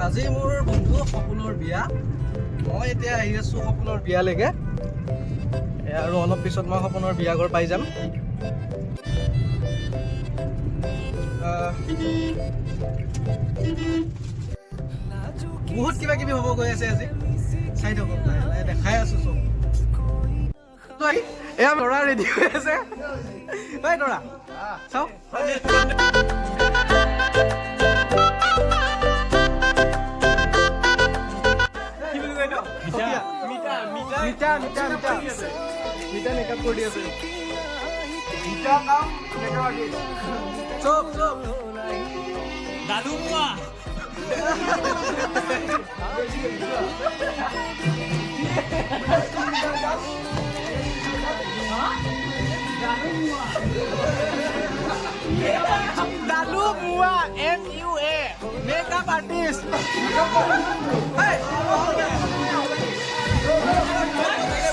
আজি মোৰ বন্ধু সপোনৰ বিয়া। মই এতিয়া আহি আছো সপোনৰ বিয়ালৈকে আৰু অলপ পিছত মই সপোনৰ বিয়া ঘৰ পাই যাম। বহুত কিবা কিবি হ'ব গৈ আছে আজি, চাই থাকক, দেখাই আছো চব। এয়া ল'ৰা ৰেডি হৈ আছে, ল'ৰা চাওক। মিঠা মেকআপ কৰি আছে, চব দাদু পোৱা Dalu Mua MUA makeup artist. Hey,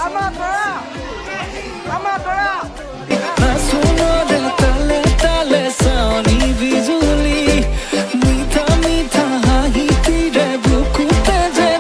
Amadora. Suno de tale tale soni bijuli, meetha meetha hi tire bukute je.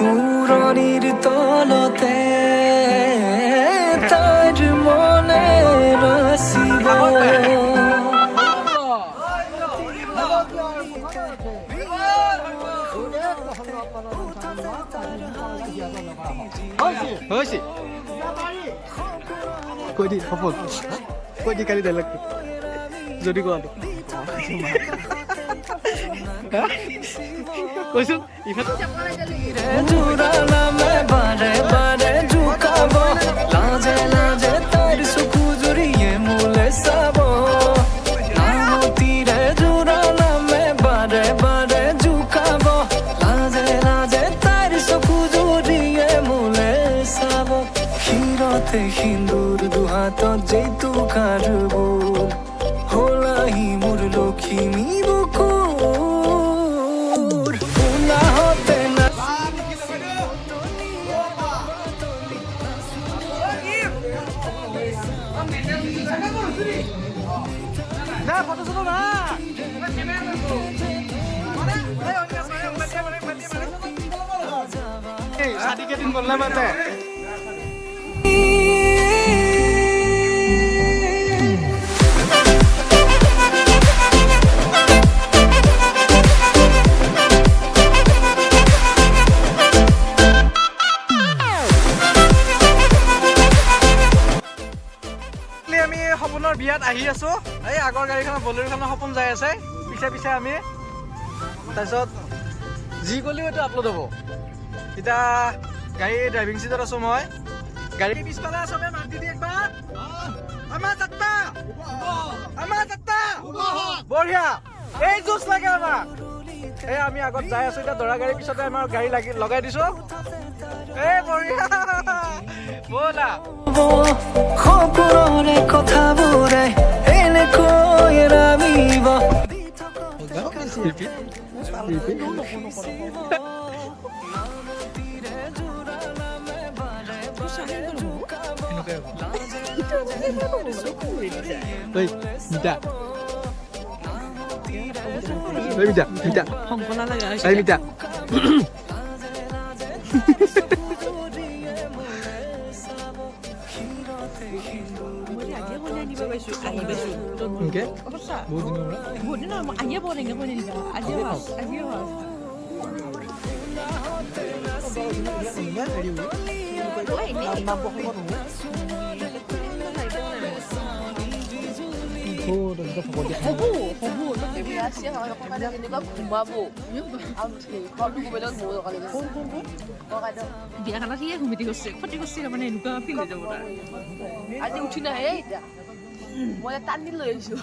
উৰণিৰ তলতে তাইৰ মনে ৰচিব। কৈ দি সপোন, কৈ দি কালি ডাইলগটো যদি কোৱাটো কৈছো সিন্দুৰ দুহাতত যেইটো কাৰবোৰ হলাহি মোৰ লখিমী বুকুৰ উলাহতে না ফটো চটো না शादी के दिन बोलना मत है। আমি সপোনৰ বিয়াত আহি আছো, এই আগৰ গাড়ীখনৰ বলেৰোখনৰ সপোন যাই আছে পিছে পিছে আমি, তাৰপিছত যি গ'লেও এইটো আপলোড হ'ব। এতিয়া গাড়ী ড্ৰাইভিং চিটত আছো মই, গাড়ী পিছফালে চবে মাত দি একবাৰ আমাৰ যাত্ৰা বঢ়িয়া, এই জোচ লাগে আমাক। এই আমি আগত যাই আছো, এতিয়া দৰা গাড়ীৰ পিছতে আমাৰ গাড়ী লগাই দিছো, এই বঢ়িয়া ব'লা। সপোনৰে কথাবোৰে এনেকৈ ৰামিব। বিয়াখনত সিয়ে ঘুমিতি কৰিছে ক্ষতি কৰিছে মানে এনেকুৱা ফিল হৈ যাব তাৰ আজি উঠি নাহে এতিয়া মই টানি লৈ আহিছো